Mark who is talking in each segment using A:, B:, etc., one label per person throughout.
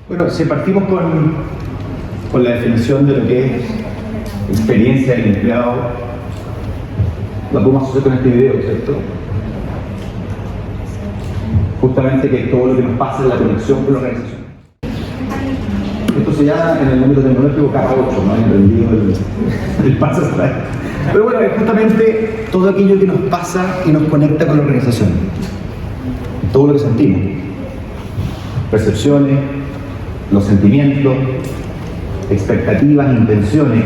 A: Bueno, si partimos con la definición de lo que es experiencia del empleado, la podemos asociar con este video, ¿cierto? Justamente que todo lo que nos pasa en la conexión con la organización. Esto se llama en el ámbito tecnológico capa 8, ¿no? Entendido el paso atrás. Pero bueno, es justamente todo aquello que nos pasa y nos conecta con la organización. Todo lo que sentimos. Percepciones, los sentimientos, expectativas, intenciones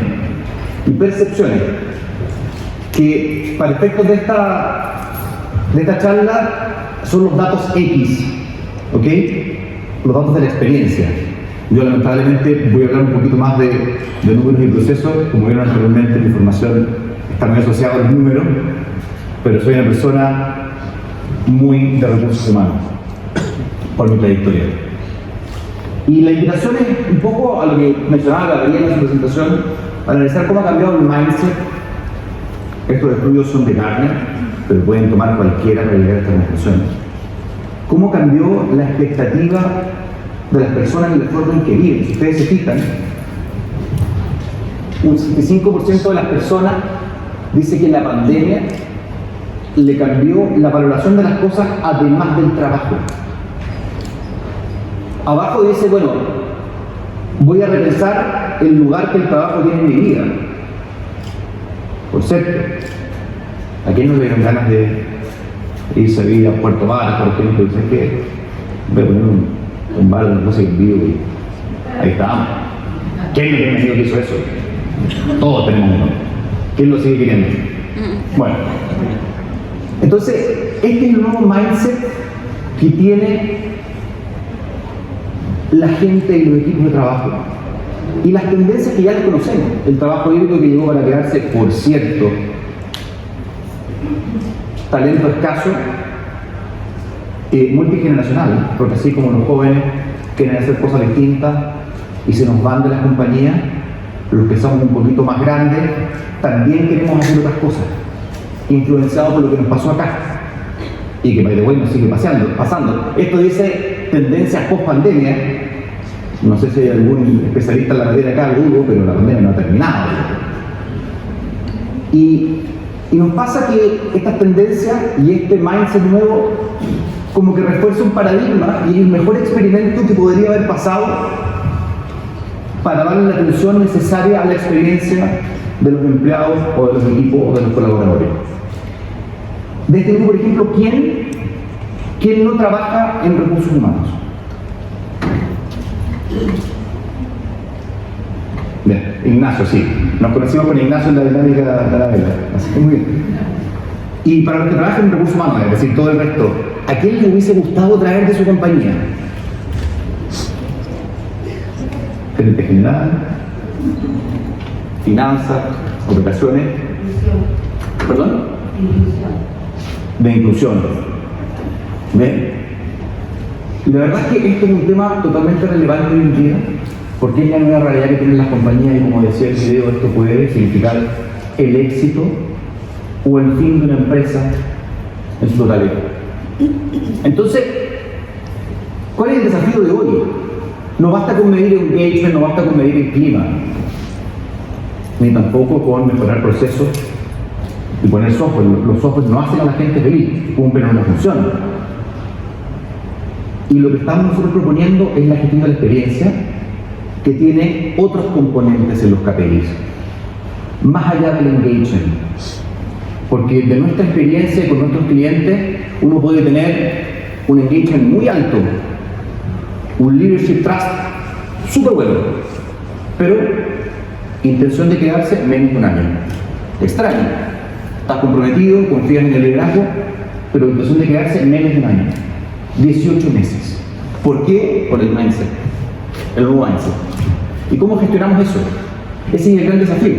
A: y percepciones que para efectos de esta charla son los datos X, ¿ok? Los datos de la experiencia. Yo lamentablemente voy a hablar un poquito más de números y procesos. Como vieron anteriormente, la información está muy asociada a los números, pero soy una persona muy de recursos humanos por mi trayectoria. Y la invitación es un poco a lo que mencionaba Gabriela en su presentación, para analizar cómo ha cambiado el mindset. Estos estudios son de Gartner, pero pueden tomar cualquiera para llegar a esta conclusión. ¿Cómo cambió la expectativa de las personas y la forma en que viven? Si ustedes se fijan, un 65% de las personas dice que la pandemia le cambió la valoración de las cosas además del trabajo. Abajo dice, bueno, voy a repensar el lugar que el trabajo tiene en mi vida. Por cierto, ¿a quién no le dieron ganas de irse a vivir a Puerto Vara, por ejemplo? Dicen que voy a poner un bar donde no se vivo y ahí estamos. ¿Quién no tiene amigo que hizo eso? Todos tenemos uno. ¿Quién lo sigue queriendo? Bueno, entonces, este es el nuevo mindset que tiene la gente y los equipos de trabajo. Y las tendencias que ya les conocemos. El trabajo híbrido que llegó para quedarse, por cierto. Talento escaso, multigeneracional, porque así como los jóvenes quieren hacer cosas distintas y se nos van de las compañías, los que somos un poquito más grandes también queremos hacer otras cosas, influenciados por lo que nos pasó acá y que by the way nos sigue pasando. Esto dice tendencias post pandemia. No sé si hay algún especialista en la materia acá, alguno, pero la pandemia no ha terminado. Y nos pasa que estas tendencias y este mindset nuevo como que refuerza un paradigma y el mejor experimento que podría haber pasado para darle la atención necesaria a la experiencia de los empleados o de los equipos o de los colaboradores. De este grupo, por ejemplo, ¿quién no trabaja en recursos humanos? Bien, Ignacio, sí. Nos conocimos con Ignacio en la dinámica de la vela. Así que muy bien. Y para los que trabajan en recursos humanos, es decir, todo el resto, ¿a quién le hubiese gustado traer de su compañía? Gerente general, finanzas, operaciones. ¿Perdón? De inclusión. ¿Ven? Y la verdad es que esto es un tema totalmente relevante hoy en día, porque es la nueva realidad que tienen las compañías y, como decía el video, esto puede significar el éxito o el fin de una empresa en su totalidad. Entonces, ¿cuál es el desafío de hoy? No basta con medir el engagement, no basta con medir el clima, ni tampoco con mejorar procesos y poner software. Los software no hacen a la gente feliz, cumplen una función. Y lo que estamos nosotros proponiendo es la gestión de la experiencia, que tiene otros componentes en los KPIs, más allá del engagement. Porque de nuestra experiencia con nuestros clientes, uno puede tener un engagement muy alto, un leadership trust súper bueno, pero intención de quedarse menos de un año. Extraño. Estás comprometido, confías en el liderazgo, pero intención de quedarse menos de un año. 18 meses. ¿Por qué? Por el mindset, el nuevo mindset. ¿Y cómo gestionamos eso? Ese es el gran desafío,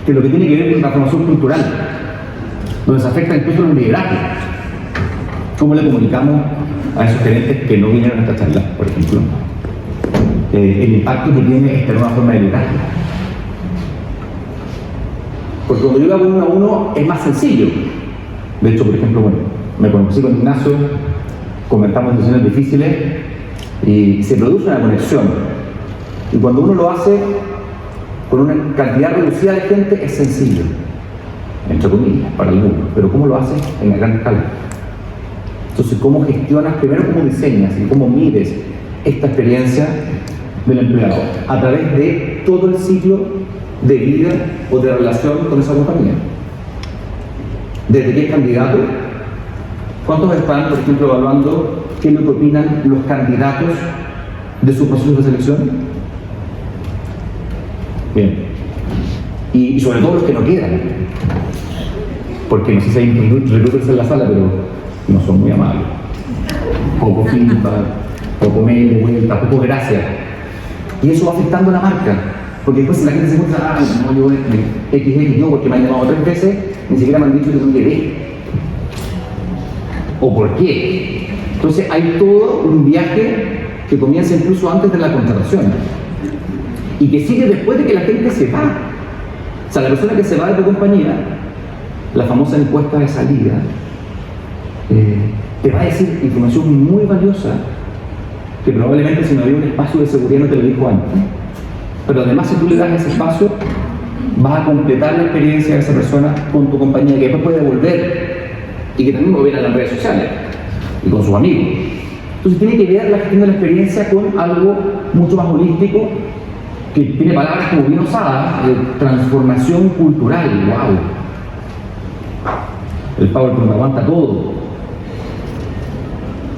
A: que es lo que tiene que ver con la transformación cultural, donde se afecta incluso los liderazgos. ¿Cómo le comunicamos a esos gerentes que no vinieron a esta charla, por ejemplo, el impacto que tiene esta nueva forma de liderazgo? Porque cuando yo hago uno a uno es más sencillo. De hecho, por ejemplo, bueno, me conocí con Ignacio, comentamos decisiones difíciles y se produce una conexión. Y cuando uno lo hace con una cantidad reducida de gente es sencillo, entre comillas, para algunos, pero ¿cómo lo haces en la gran escala? Entonces, ¿cómo gestionas, primero cómo diseñas y cómo mides esta experiencia del empleado? A través de todo el ciclo de vida o de relación con esa compañía. Desde que es candidato, ¿cuántos están, por ejemplo, evaluando qué es lo que opinan los candidatos de su proceso de selección? Bien. Y sobre todo los que no quedan. Porque no sé si hay recruiters en la sala, pero no son muy amables. Poco feedback, poco mail de vuelta, poco gracias. Y eso va afectando la marca. Porque después si la gente se encuentra, no, yo XX no, porque me han llamado 3 veces, ni siquiera me han dicho que no quedé. ¿O por qué? Entonces hay todo un viaje que comienza incluso antes de la contratación y que sigue después de que la gente se va. O sea, la persona que se va de tu compañía, la famosa encuesta de salida, te va a decir información muy valiosa que probablemente si no había un espacio de seguridad no te lo dijo antes. Pero además, si tú le das ese espacio, vas a completar la experiencia de esa persona con tu compañía, que después puede volver y que también va a ver a las redes sociales y con sus amigos. Entonces tiene que ver la gestión de la experiencia con algo mucho más holístico, que tiene palabras como bien osadas, de transformación cultural. ¡Wow! El PowerPoint aguanta todo.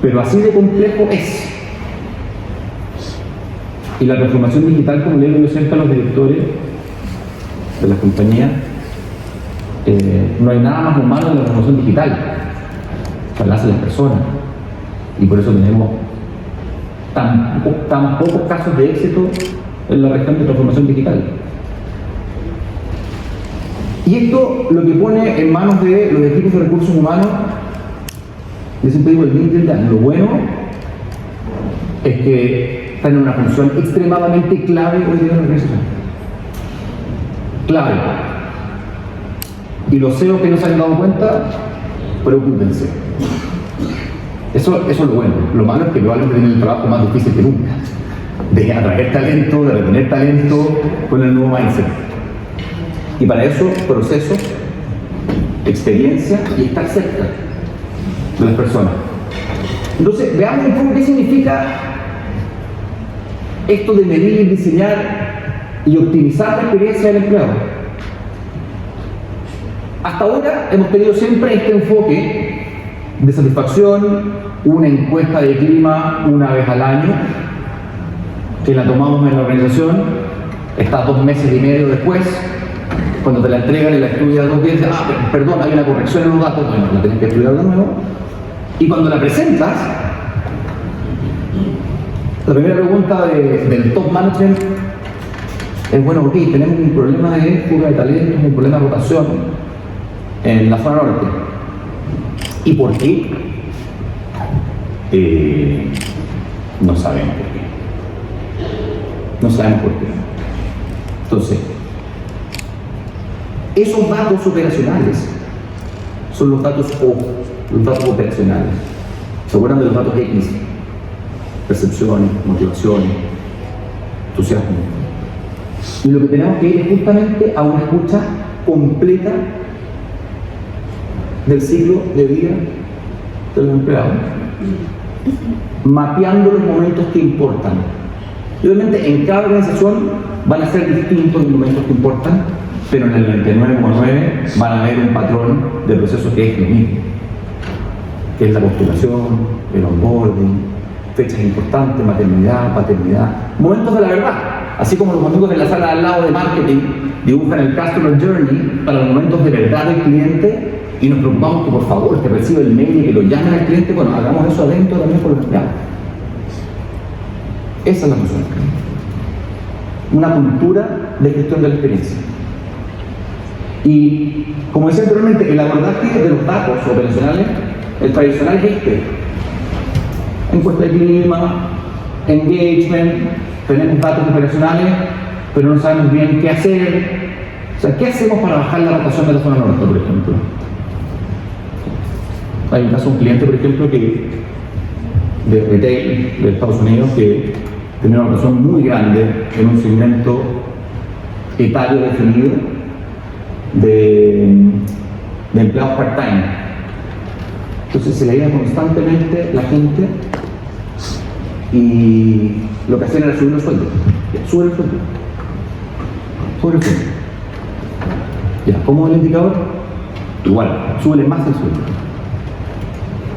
A: Pero así de complejo es. Y la transformación digital, como le digo yo siempre a los directores de las compañías, no hay nada más humano en la transformación digital. O sea, la hacen las personas. Y por eso tenemos tan pocos casos de éxito en la región de transformación digital. Y esto lo que pone en manos de los equipos de recursos humanos, yo siempre digo el LinkedIn, lo bueno es que están en una función extremadamente clave hoy día en la organización. Clave. Y los CEOs que no se han dado cuenta, preocúpense. Eso es lo bueno. Lo malo es que probablemente tienen el trabajo más difícil que nunca. De atraer talento, de retener talento con el nuevo mindset. Y para eso, procesos, experiencia y estar cerca de las personas. Entonces, veamos un poco qué significa esto de medir, diseñar y optimizar la experiencia del empleado. Hasta ahora hemos tenido siempre este enfoque de satisfacción, una encuesta de clima una vez al año, que la tomamos en la organización, está 2 meses y medio después, cuando te la entregan y la estudias 2 días, perdón, hay una corrección en los datos, bueno, la tienes que estudiar de nuevo, y cuando la presentas, la primera pregunta del top management es, bueno, ok, tenemos un problema de fuga de talentos, un problema de rotación en la zona norte. ¿Y por qué? No sabemos por qué. No sabemos por qué. Entonces, esos datos operacionales son los datos O, los datos operacionales. ¿Se acuerdan de los datos X? Percepciones, motivaciones, entusiasmo. Y lo que tenemos que ir es justamente a una escucha completa del ciclo de vida de los empleados, mapeando los momentos que importan. Y obviamente en cada organización van a ser distintos los momentos que importan, pero en el 99,9 van a haber un patrón de procesos que es lo mismo, que es la postulación, el onboarding, fechas importantes, maternidad, paternidad, momentos de la verdad, así como los amigos de la sala al lado de marketing dibujan el Customer Journey para los momentos de verdad del cliente y nos preocupamos que por favor que reciba el mail y que lo llamen al cliente. Bueno, hagamos eso adentro también por los empleados. Esa es la función. Una cultura de gestión de la experiencia. Y como decía anteriormente, el abordaje de los datos operacionales, el tradicional es encuesta de clima, engagement, tenemos datos operacionales, pero no sabemos bien qué hacer. O sea, ¿qué hacemos para bajar la rotación de la zona norte, por ejemplo? Hay un caso de un cliente, por ejemplo, que de retail de Estados Unidos que tenía una operación muy grande en un segmento etario definido de empleados part-time. Entonces se leía constantemente la gente y lo que hacían era subir los sueldos. Sube el sueldo. Sube el sueldo. Ya, ¿cómo es el indicador? Igual, súbele más el sueldo.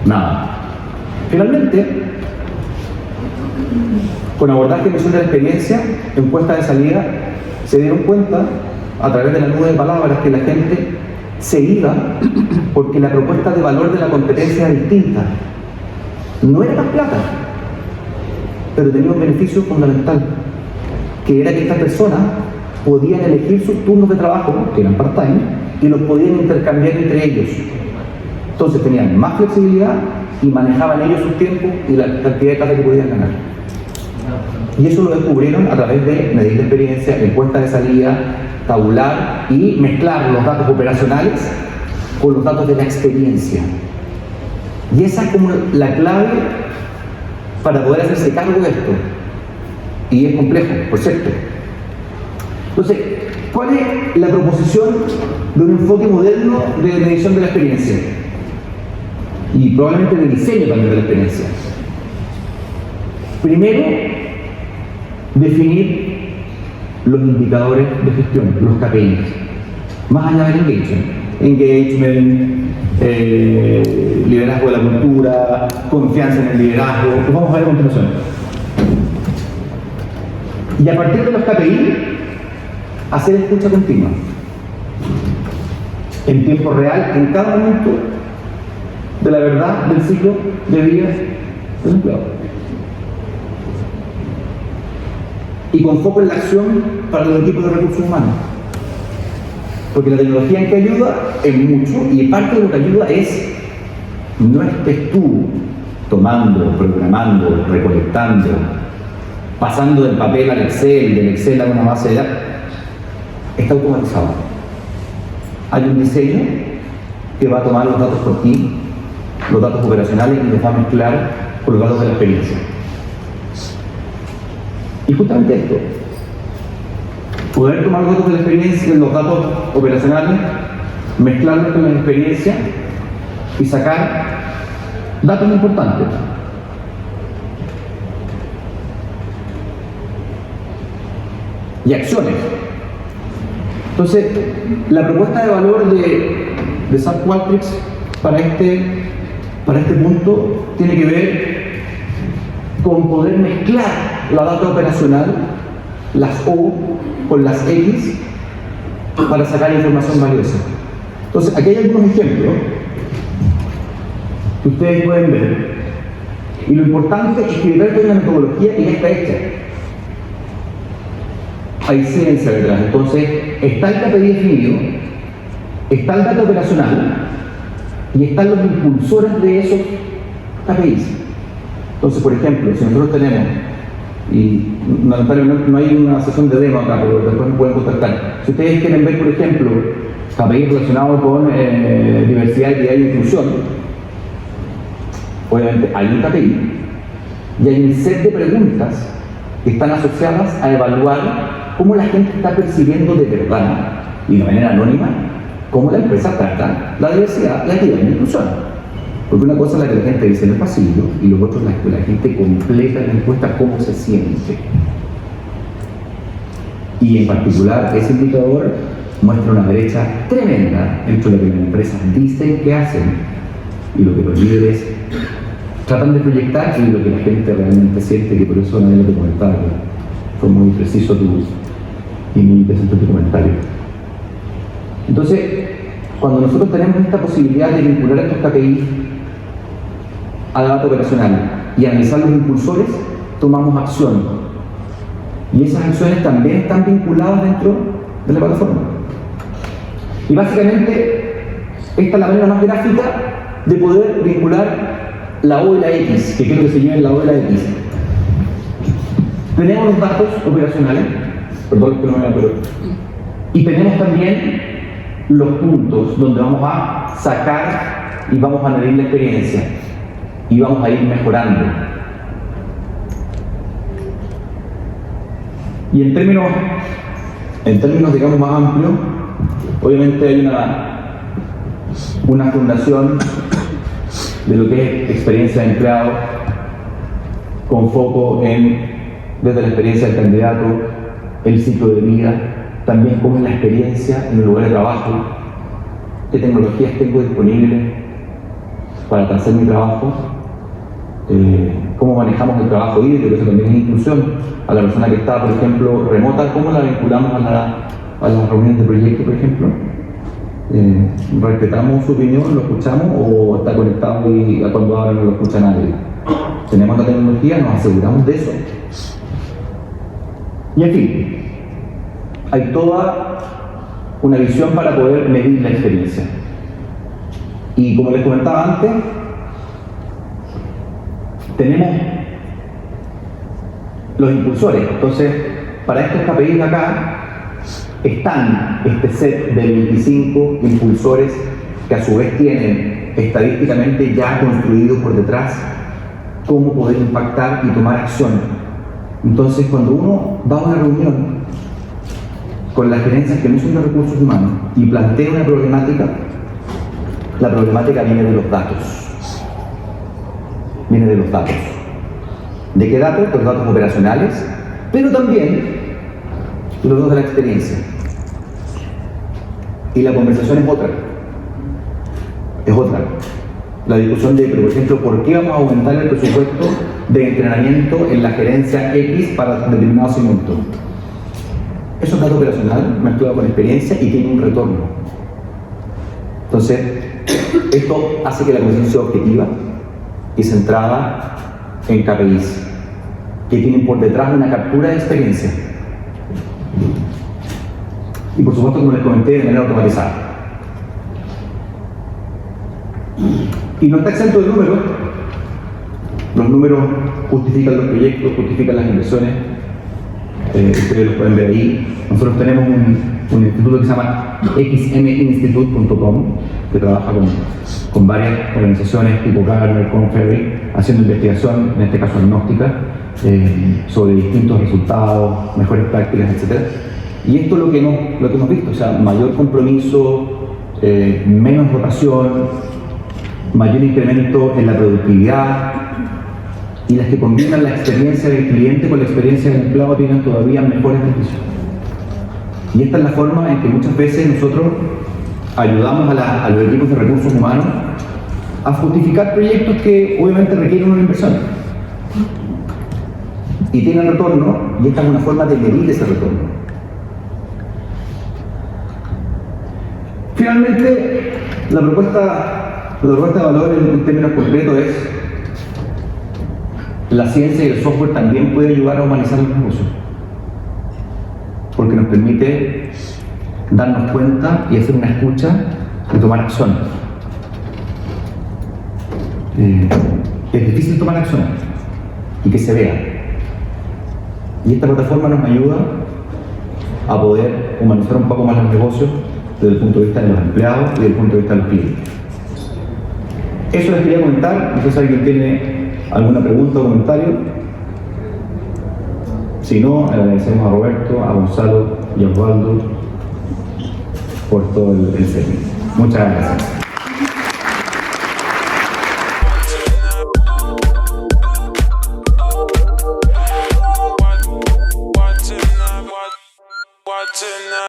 A: Nada. Finalmente, con abordaje de misión de la experiencia, encuesta de salida, se dieron cuenta, a través de la nube de palabras, que la gente se iba porque la propuesta de valor de la competencia era distinta. No era más plata, pero tenía un beneficio fundamental, que era que estas personas podían elegir sus turnos de trabajo, que eran part-time, y los podían intercambiar entre ellos. Entonces tenían más flexibilidad y manejaban ellos sus tiempos y la cantidad de plata que podían ganar. Y eso lo descubrieron a través de medir la experiencia, encuesta de salida, tabular y mezclar los datos operacionales con los datos de la experiencia. Y esa es como la clave para poder hacerse cargo de esto. Y es complejo, por cierto. Entonces, ¿cuál es la proposición de un enfoque moderno de medición de la experiencia? Y probablemente de diseño también de la experiencia. Primero, definir los indicadores de gestión, los KPIs, más allá del engagement, liderazgo de la cultura, confianza en el liderazgo, lo vamos a ver a continuación. Y a partir de los KPI, hacer escucha continua, en tiempo real, en cada momento de la verdad del ciclo de vida del empleado. Y con foco en la acción para los equipos de recursos humanos. Porque la tecnología en que ayuda es mucho, y parte de lo que ayuda es, no estés tú tomando, programando, recolectando, pasando del papel al Excel, del Excel a una base de datos. Está automatizado. Hay un diseño que va a tomar los datos por ti, los datos operacionales, y los va a mezclar con los datos de la experiencia. Y justamente esto, poder tomar los datos de la experiencia, los datos operacionales, mezclarlos con la experiencia y sacar datos importantes. Y acciones. Entonces, la propuesta de valor de SAP Qualtrics para este punto tiene que ver con poder mezclar la data operacional, las O con las X, para sacar información valiosa. Entonces, aquí hay algunos ejemplos que ustedes pueden ver. Y lo importante es que hay una metodología que ya está hecha. Hay ciencia detrás. Entonces, está el KPI definido, está el dato operacional y están los impulsores de esos KPIs. Entonces, por ejemplo, si nosotros tenemos, y lamentablemente no hay una sesión de demo acá, pero después me pueden contactar. Si ustedes quieren ver, por ejemplo, KPIs relacionados con diversidad, equidad e inclusión, obviamente hay un KPI y hay un set de preguntas que están asociadas a evaluar cómo la gente está percibiendo de verdad y de manera anónima cómo la empresa trata la diversidad, la equidad y la inclusión. Porque una cosa es la que la gente dice en el pasillo y lo otro es la que la gente completa en la encuesta cómo se siente. Y en particular ese indicador muestra una brecha tremenda entre lo que las empresas dicen que hacen y lo que los líderes tratan de proyectar y lo que la gente realmente siente, que por eso nadie lo que comentaba, que fue muy preciso y muy interesante tu comentario. Entonces, cuando nosotros tenemos esta posibilidad de vincular estos KPIs a la data operacional y analizar los impulsores, tomamos acción. Y esas acciones también están vinculadas dentro de la plataforma. Y básicamente, esta es la manera más gráfica de poder vincular la O y la X, que quiero que se lleven la O y la X. Tenemos los datos operacionales, perdón que no me pero y tenemos también los puntos donde vamos a sacar y vamos a medir la experiencia y vamos a ir mejorando. Y en términos digamos más amplios, obviamente hay una fundación de lo que es experiencia de empleado con foco desde la experiencia del candidato, el ciclo de vida, también cómo es la experiencia en el lugar de trabajo, qué tecnologías tengo disponibles para hacer mi trabajo, cómo manejamos el trabajo híbrido, que eso también es inclusión, a la persona que está, por ejemplo, remota, cómo la vinculamos a las reuniones de proyecto, por ejemplo. ¿Respetamos su opinión, lo escuchamos o está conectado y cuando habla no lo escucha nadie? Tenemos la tecnología, nos aseguramos de eso. Y en fin, hay toda una visión para poder medir la experiencia. Y como les comentaba antes, tenemos los impulsores. Entonces, para estos KPIs de acá, están este set de 25 impulsores que a su vez tienen estadísticamente ya construidos por detrás cómo poder impactar y tomar acción. Entonces, cuando uno va a una reunión con las gerencias que no son de recursos humanos y plantea una problemática, la problemática viene de los datos. Viene de los datos. ¿De qué datos? Los datos operacionales, pero también los datos de la experiencia. Y la conversación es otra. Es otra. La discusión de, por ejemplo, ¿por qué vamos a aumentar el presupuesto de entrenamiento en la gerencia X para determinado segmento? Eso es dato operacional mezclado con experiencia y tiene un retorno. Entonces, esto hace que la conversación sea objetiva y centrada en KPIs que tienen por detrás una captura de experiencia. Y por supuesto, como les comenté, de manera automatizada. Y no está exento de números. Los números justifican los proyectos, justifican las inversiones. Ustedes los pueden ver ahí. Nosotros tenemos un instituto que se llama xminstitute.com, que trabaja con varias organizaciones tipo Gartner, Korn Ferry, haciendo investigación, en este caso agnóstica, sobre distintos resultados, mejores prácticas, etc. Y esto es lo que hemos visto, o sea, mayor compromiso, menos rotación, mayor incremento en la productividad, y las que combinan la experiencia del cliente con la experiencia del empleado tienen todavía mejores beneficios. Y esta es la forma en que muchas veces nosotros ayudamos a los equipos de recursos humanos a justificar proyectos que obviamente requieren una inversión y tienen retorno, y esta es una forma de medir ese retorno. Finalmente, la propuesta de valor en términos concretos es: la ciencia y el software también puede ayudar a humanizar los negocios, porque nos permite darnos cuenta y hacer una escucha y tomar acción. Es difícil tomar acción y que se vea. Y esta plataforma nos ayuda a poder humanizar un poco más los negocios desde el punto de vista de los empleados y desde el punto de vista de los clientes. Eso les quería comentar. No sé si alguien tiene alguna pregunta o comentario. Si no, agradecemos a Roberto, a Gonzalo y a Osvaldo por todo el servicio. Muchas gracias.